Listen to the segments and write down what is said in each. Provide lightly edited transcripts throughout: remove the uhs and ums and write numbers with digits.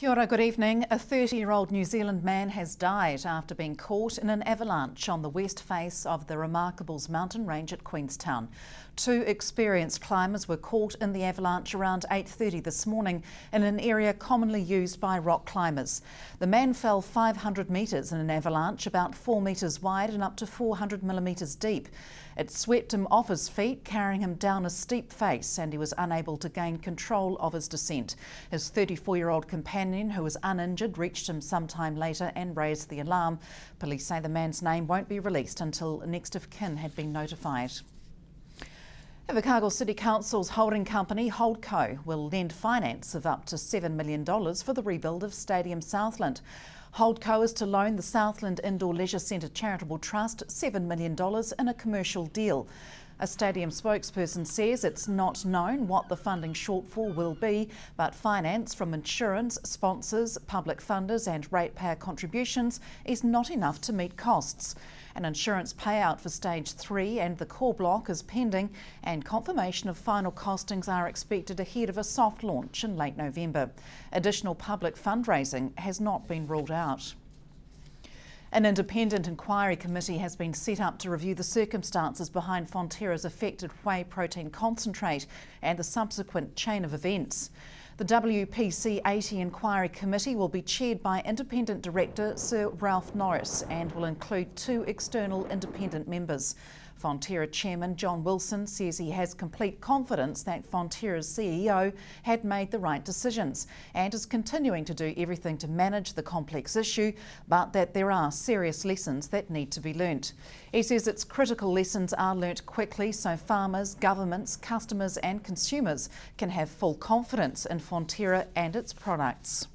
Kia ora, good evening. A 30-year-old New Zealand man has died after being caught in an avalanche on the west face of the Remarkables mountain range at Queenstown. Two experienced climbers were caught in the avalanche around 8:30 this morning in an area commonly used by rock climbers. The man fell 500 metres in an avalanche about 4 metres wide and up to 400 millimetres deep. It swept him off his feet, carrying him down a steep face, and he was unable to gain control of his descent. His 34-year-old companion, who was uninjured, reached him sometime later and raised the alarm. Police say the man's name won't be released until next of kin had been notified. Invercargill City Council's holding company, Holdco, will lend finance of up to $7 million for the rebuild of Stadium Southland. Holdco is to loan the Southland Indoor Leisure Centre Charitable Trust $7 million in a commercial deal. A stadium spokesperson says it's not known what the funding shortfall will be, but finance from insurance, sponsors, public funders and ratepayer contributions is not enough to meet costs. An insurance payout for Stage 3 and the core block is pending, and confirmation of final costings are expected ahead of a soft launch in late November. Additional public fundraising has not been ruled out. An independent inquiry committee has been set up to review the circumstances behind Fonterra's affected whey protein concentrate and the subsequent chain of events. The WPC 80 Inquiry Committee will be chaired by Independent Director Sir Ralph Norris and will include two external independent members. Fonterra Chairman John Wilson says he has complete confidence that Fonterra's CEO had made the right decisions and is continuing to do everything to manage the complex issue, but that there are serious lessons that need to be learnt. He says its critical lessons are learnt quickly so farmers, governments, customers and consumers can have full confidence in Fonterra and its products.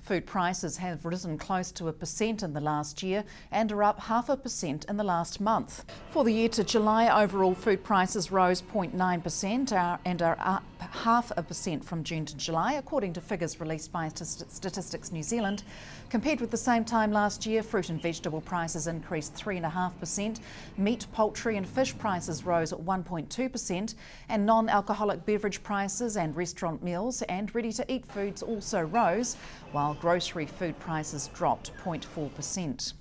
Food prices have risen close to 1% in the last year and are up 0.5% in the last month. For the year to July, overall food prices rose 0.9% and are up 0.5% from June to July, according to figures released by Statistics New Zealand. Compared with the same time last year, fruit and vegetable prices increased 3.5%, meat, poultry and fish prices rose 1.2%, and non-alcoholic beverage prices and restaurant meals and ready-to-eat foods also rose, while grocery food prices dropped 0.4%.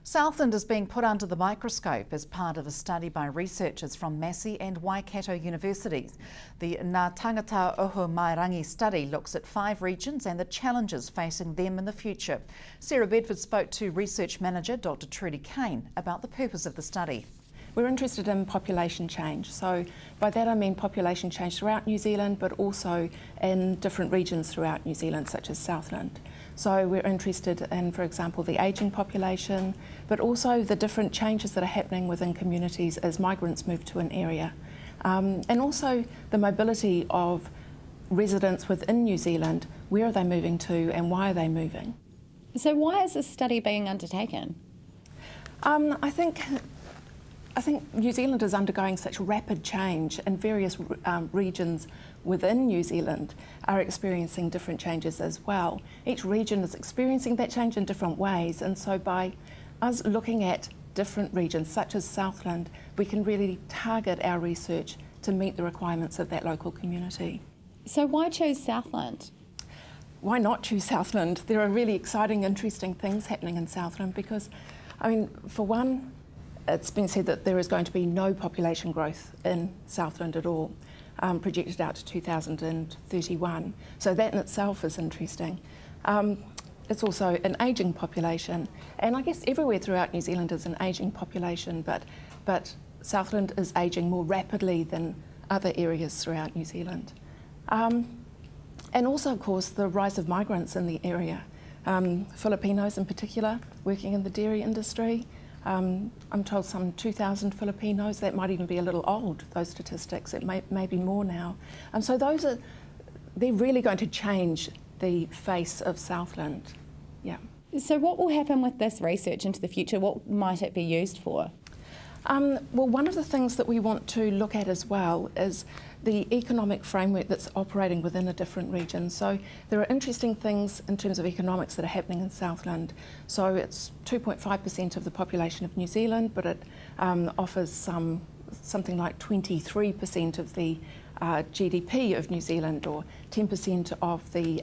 Southland is being put under the microscope as part of a study by researchers from Massey and Waikato universities. The Ngā Tangata Oho Mairangi study looks at 5 regions and the challenges facing them in the future. Sarah Bedford spoke to Research Manager Dr. Trudy Kane about the purpose of the study. We're interested in population change, so by that I mean population change throughout New Zealand but also in different regions throughout New Zealand such as Southland. So we're interested in, for example, the ageing population, but also the different changes that are happening within communities as migrants move to an area. And also the mobility of residents within New Zealand. Where are they moving to and why are they moving? So why is this study being undertaken? I think New Zealand is undergoing such rapid change, and various regions within New Zealand are experiencing different changes as well. Each region is experiencing that change in different ways, and so by us looking at different regions such as Southland, we can really target our research to meet the requirements of that local community. So why choose Southland? Why not choose Southland? There are really exciting, interesting things happening in Southland because, I mean, for one, it's been said that there is going to be no population growth in Southland at all, projected out to 2031. So that in itself is interesting. It's also an ageing population, and I guess everywhere throughout New Zealand is an ageing population, but Southland is ageing more rapidly than other areas throughout New Zealand. And also, of course, the rise of migrants in the area. Filipinos in particular, working in the dairy industry. I'm told some 2,000 Filipinos. That might even be a little old, those statistics. It may be more now. So they're really going to change the face of Southland. Yeah. So what will happen with this research into the future? What might it be used for? Well, one of the things that we want to look at as well is the economic framework that's operating within a different region. So there are interesting things in terms of economics that are happening in Southland. So it's 2.5% of the population of New Zealand, but it offers some something like 23% of the GDP of New Zealand, or 10% of the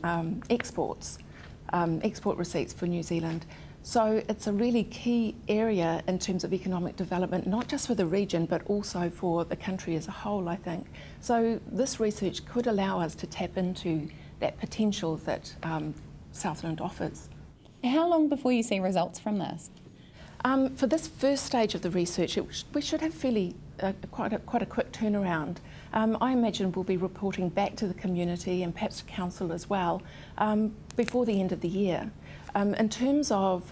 export receipts for New Zealand. So it's a really key area in terms of economic development, not just for the region, but also for the country as a whole, I think. So this research could allow us to tap into that potential that Southland offers. How long before you see results from this? For this first stage of the research, we should have quite a quick turnaround. I imagine we'll be reporting back to the community and perhaps to council as well before the end of the year. In terms of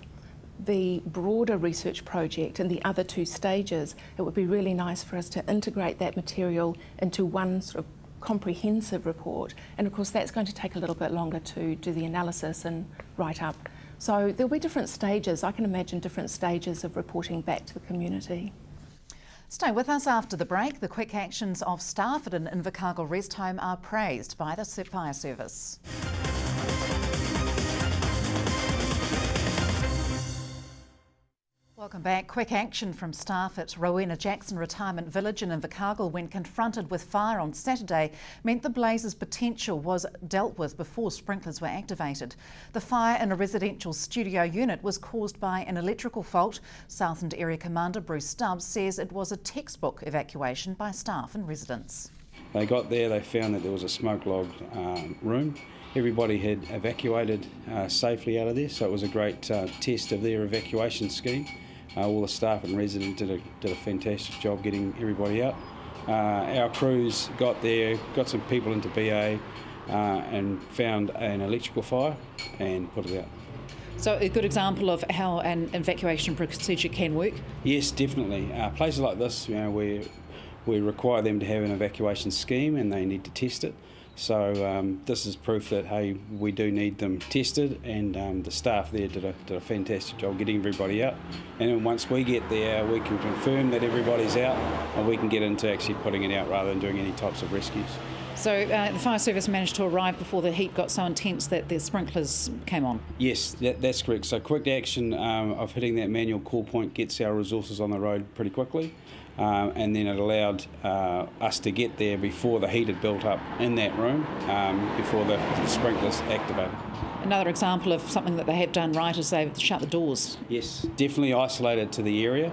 the broader research project and the other two stages, it would be really nice for us to integrate that material into one sort of comprehensive report, and of course that's going to take a little bit longer to do the analysis and write up. So there'll be different stages. I can imagine different stages of reporting back to the community. Stay with us after the break. The quick actions of staff at an Invercargill rest home are praised by the fire service. Welcome back. Quick action from staff at Rowena Jackson Retirement Village in Invercargill, when confronted with fire on Saturday, meant the blaze's potential was dealt with before sprinklers were activated. The fire in a residential studio unit was caused by an electrical fault. Southland Area Commander Bruce Stubbs says it was a textbook evacuation by staff and residents. They got there, they found that there was a smoke-logged room. Everybody had evacuated safely out of there, so it was a great test of their evacuation scheme. All the staff and residents did a fantastic job getting everybody out. Our crews got there, got some people into BA and found an electrical fire and put it out. So a good example of how an evacuation procedure can work? Yes, definitely. Places like this, we require them to have an evacuation scheme and they need to test it. So this is proof that, hey, we do need them tested, and the staff there did a fantastic job getting everybody out. And then once we get there, we can confirm that everybody's out and we can get into actually putting it out rather than doing any types of rescues. So the fire service managed to arrive before the heat got so intense that the sprinklers came on? Yes, that's correct. So quick action of hitting that manual call point gets our resources on the road pretty quickly. And then it allowed us to get there before the heat had built up in that room, before the sprinklers activated. Another example of something that they have done right is they've shut the doors. Yes, definitely isolated to the area,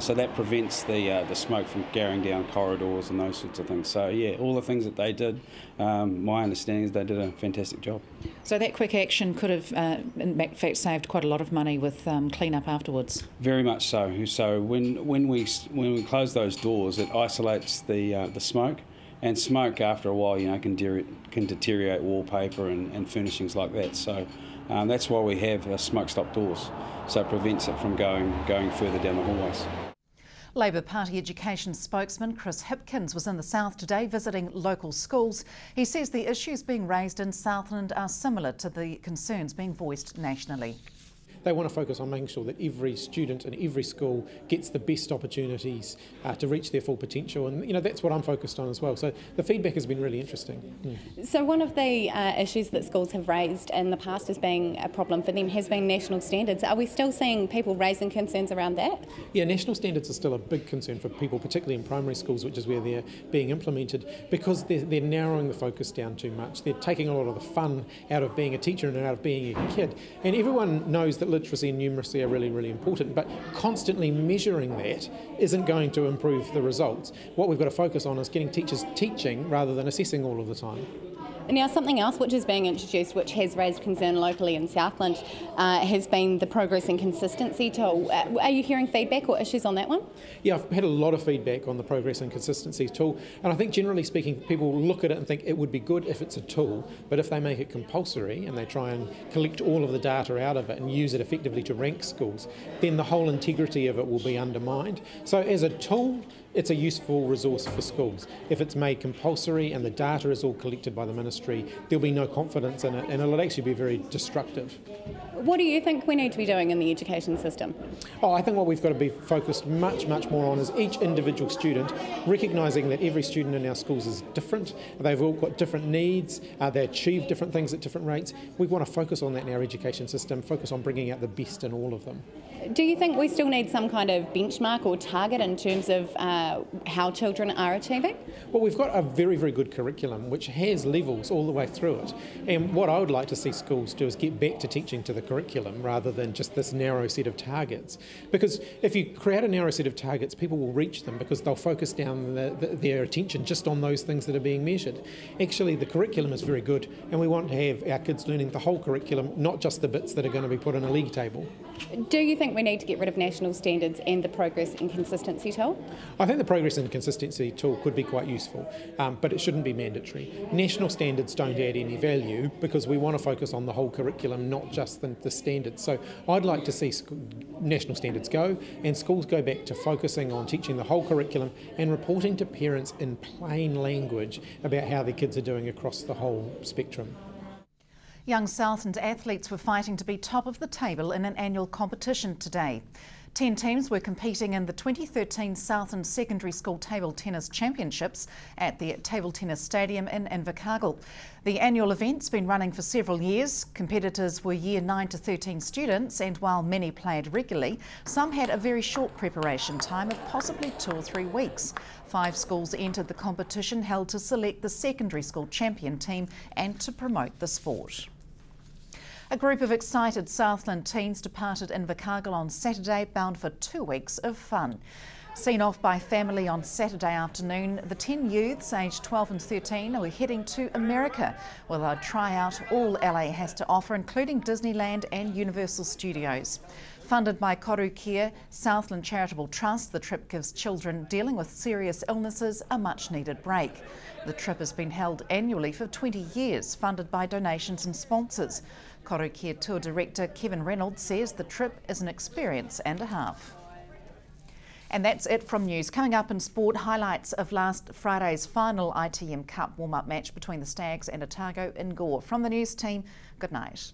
so that prevents the smoke from going down corridors and those sorts of things. So yeah, all the things that they did, my understanding is they did a fantastic job. So that quick action could have in fact saved quite a lot of money with clean-up afterwards? Very much so. So when we close those doors, it isolates the smoke. And smoke, after a while, can deteriorate wallpaper and furnishings like that. So that's why we have smoke-stop doors, so it prevents it from going further down the hallways. Labor Party education spokesman Chris Hipkins was in the South today visiting local schools. He says the issues being raised in Southland are similar to the concerns being voiced nationally. They want to focus on making sure that every student and every school gets the best opportunities to reach their full potential, and that's what I'm focused on as well. So the feedback has been really interesting. So one of the issues that schools have raised in the past as being a problem for them has been national standards. Are we still seeing people raising concerns around that? Yeah, national standards are still a big concern for people, particularly in primary schools, which is where they're being implemented, because they're narrowing the focus down too much. They're taking a lot of the fun out of being a teacher and out of being a kid. And everyone knows that literacy and numeracy are really, really important, but constantly measuring that isn't going to improve the results. What we've got to focus on is getting teachers teaching rather than assessing all of the time. Now, something else which is being introduced, which has raised concern locally in Southland, has been the progress and consistency tool. Are you hearing feedback or issues on that one? Yeah, I've had a lot of feedback on the progress and consistency tool, and I think generally speaking, people look at it and think it would be good if it's a tool, but if they make it compulsory and they try and collect all of the data out of it and use it effectively to rank schools, then the whole integrity of it will be undermined. So as a tool, it's a useful resource for schools. If it's made compulsory and the data is all collected by the ministry industry, there'll be no confidence in it, and it'll actually be very destructive. What do you think we need to be doing in the education system? I think what we've got to be focused much more on is each individual student, recognising that every student in our schools is different, they've all got different needs, they achieve different things at different rates. We want to focus on that in our education system, focus on bringing out the best in all of them. Do you think we still need some kind of benchmark or target in terms of how children are achieving? Well, we've got a very good curriculum which has levels all the way through it, and what I would like to see schools do is get back to teaching to the curriculum rather than just this narrow set of targets, because if you create a narrow set of targets, people will reach them because they'll focus down their attention just on those things that are being measured. Actually, the curriculum is very good, and we want to have our kids learning the whole curriculum, not just the bits that are going to be put in a league table. Do you think we need to get rid of national standards and the progress and consistency tool? I think the progress and consistency tool could be quite useful, but it shouldn't be mandatory. National standards don't add any value because we want to focus on the whole curriculum, not just the standards. So I'd like to see national standards go and schools go back to focusing on teaching the whole curriculum and reporting to parents in plain language about how their kids are doing across the whole spectrum. Young Southland athletes were fighting to be top of the table in an annual competition today. 10 teams were competing in the 2013 Southland Secondary School Table Tennis Championships at the Table Tennis Stadium in Invercargill. The annual event's been running for several years. Competitors were Year 9 to 13 students, and while many played regularly, some had a very short preparation time of possibly 2 or 3 weeks. 5 schools entered the competition held to select the secondary school champion team and to promote the sport. A group of excited Southland teens departed Invercargill on Saturday, bound for 2 weeks of fun. Seen off by family on Saturday afternoon, the 10 youths aged 12 and 13 were heading to America, where they'll try out all LA has to offer, including Disneyland and Universal Studios. Funded by Koru Care Southland Charitable Trust, the trip gives children dealing with serious illnesses a much-needed break. The trip has been held annually for 20 years, funded by donations and sponsors. Koru Care Tour Director Kevin Reynolds says the trip is an experience and a half. And that's it from news. Coming up in sport, highlights of last Friday's final ITM Cup warm-up match between the Stags and Otago in Gore. From the news team, good night.